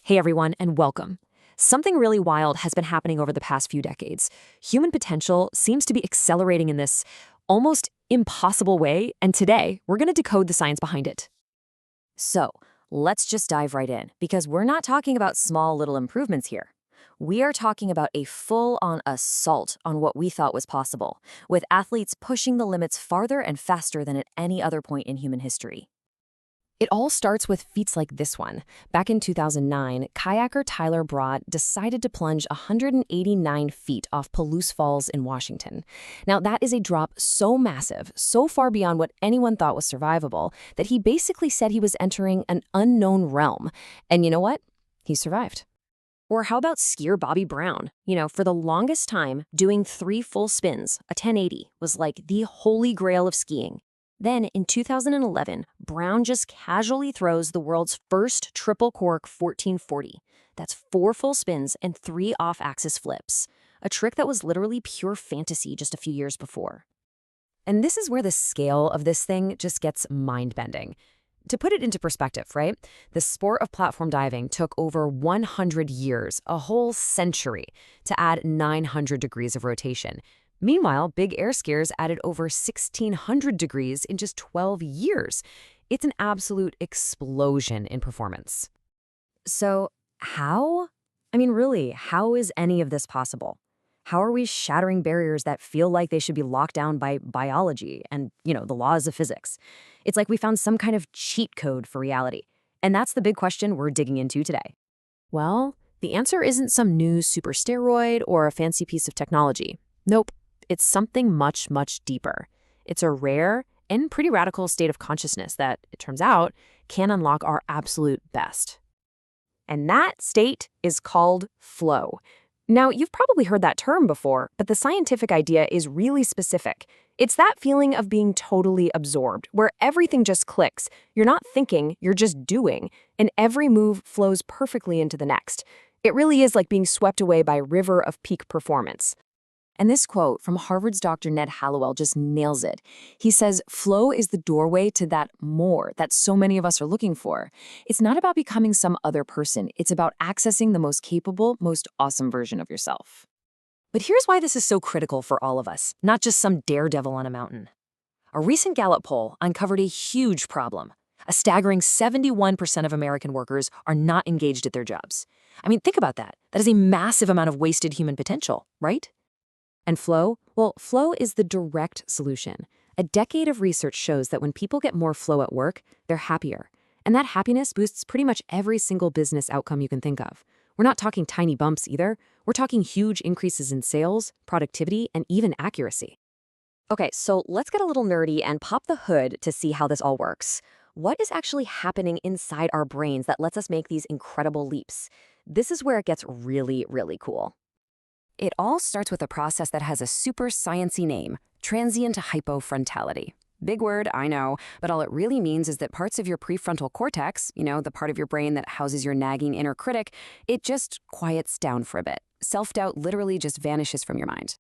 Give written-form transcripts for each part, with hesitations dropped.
Hey everyone, and welcome. Something really wild has been happening over the past few decades. Human potential seems to be accelerating in this almost impossible way, and today we're going to decode the science behind it. So, let's just dive right in, because we're not talking about small little improvements here. We are talking about a full-on assault on what we thought was possible, with athletes pushing the limits farther and faster than at any other point in human history. It all starts with feats like this one. Back in 2009, kayaker Tyler Broad decided to plunge 189 feet off Palouse Falls in Washington. Now, that is a drop so massive, so far beyond what anyone thought was survivable, that he basically said he was entering an unknown realm. And you know what? He survived. Or how about skier Bobby Brown? For the longest time, doing 3 full spins, a 1080, was like the holy grail of skiing. Then, in 2011, Brown just casually throws the world's first triple cork 1440. That's 4 full spins and 3 off-axis flips, a trick that was literally pure fantasy just a few years before. And this is where the scale of this thing just gets mind-bending. To put it into perspective, right? The sport of platform diving took over 100 years, a whole century, to add 900 degrees of rotation. Meanwhile, big air skiers added over 1,600 degrees in just 12 years. It's an absolute explosion in performance. So how? Really, how is any of this possible? How are we shattering barriers that feel like they should be locked down by biology and, the laws of physics? It's like we found some kind of cheat code for reality. And that's the big question we're digging into today. Well, the answer isn't some new super steroid or a fancy piece of technology. Nope. It's something much, much deeper. It's a rare and pretty radical state of consciousness that, it turns out, can unlock our absolute best. And that state is called flow. Now, you've probably heard that term before, but the scientific idea is really specific. It's that feeling of being totally absorbed, where everything just clicks. You're not thinking, you're just doing, and every move flows perfectly into the next. It really is like being swept away by a river of peak performance. And this quote from Harvard's Dr. Ned Hallowell just nails it. He says, flow is the doorway to that more that so many of us are looking for. It's not about becoming some other person. It's about accessing the most capable, most awesome version of yourself. But here's why this is so critical for all of us, not just some daredevil on a mountain. A recent Gallup poll uncovered a huge problem. A staggering 71% of American workers are not engaged at their jobs. Think about that. That is a massive amount of wasted human potential, right? And flow? Well, flow is the direct solution. A decade of research shows that when people get more flow at work, they're happier. And that happiness boosts pretty much every single business outcome you can think of. We're not talking tiny bumps either. We're talking huge increases in sales, productivity, and even accuracy. Okay, so let's get a little nerdy and pop the hood to see how this all works. What is actually happening inside our brains that lets us make these incredible leaps? This is where it gets really, really cool. It all starts with a process that has a super sciencey name, transient hypofrontality. Big word, I know, but all it really means is that parts of your prefrontal cortex, the part of your brain that houses your nagging inner critic, it just quiets down for a bit. Self-doubt literally just vanishes from your mind.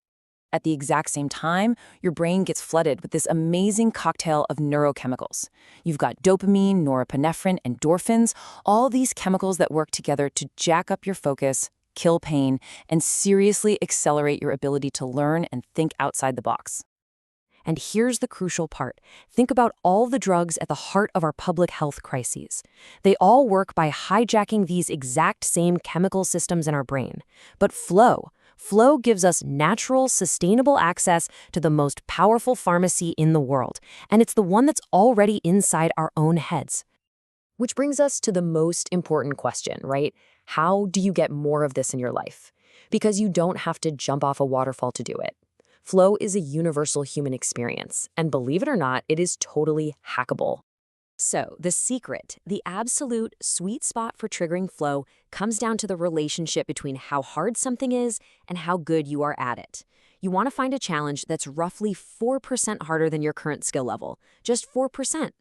At the exact same time, your brain gets flooded with this amazing cocktail of neurochemicals. You've got dopamine, norepinephrine, endorphins, all these chemicals that work together to jack up your focus, kill pain, and seriously accelerate your ability to learn and think outside the box. And here's the crucial part. Think about all the drugs at the heart of our public health crises. They all work by hijacking these exact same chemical systems in our brain. But flow gives us natural, sustainable access to the most powerful pharmacy in the world. And it's the one that's already inside our own heads. Which brings us to the most important question, right? How do you get more of this in your life? Because you don't have to jump off a waterfall to do it. Flow is a universal human experience, and believe it or not, it is totally hackable. So, the secret, the absolute sweet spot for triggering flow, comes down to the relationship between how hard something is and how good you are at it. You want to find a challenge that's roughly 4% harder than your current skill level. Just 4%.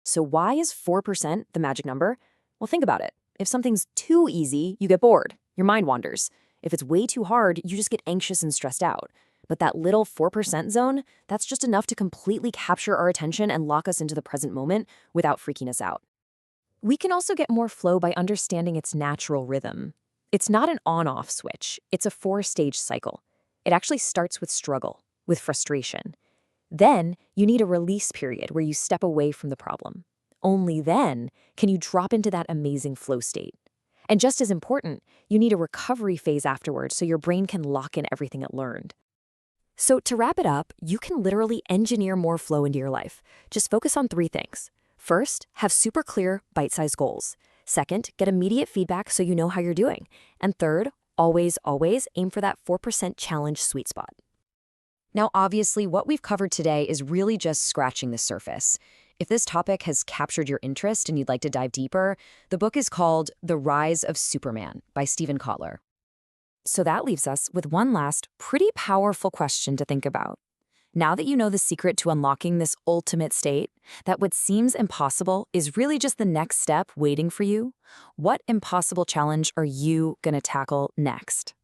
So why is 4% the magic number? Well, think about it. If something's too easy, you get bored. Your mind wanders. If it's way too hard, you just get anxious and stressed out. But that little 4% zone, that's just enough to completely capture our attention and lock us into the present moment without freaking us out. We can also get more flow by understanding its natural rhythm. It's not an on-off switch, it's a four-stage cycle. It actually starts with struggle, with frustration. Then you need a release period where you step away from the problem. Only then can you drop into that amazing flow state. And just as important, you need a recovery phase afterwards so your brain can lock in everything it learned. So to wrap it up, you can literally engineer more flow into your life. Just focus on three things. First, have super clear, bite-sized goals. Second, get immediate feedback so you know how you're doing. And third, always aim for that 4% challenge sweet spot. Now, obviously, what we've covered today is really just scratching the surface. If this topic has captured your interest and you'd like to dive deeper, the book is called The Rise of Superman by Steven Kotler. So that leaves us with one last, pretty powerful question to think about. Now that you know the secret to unlocking this ultimate state, that what seems impossible is really just the next step waiting for you, what impossible challenge are you going to tackle next?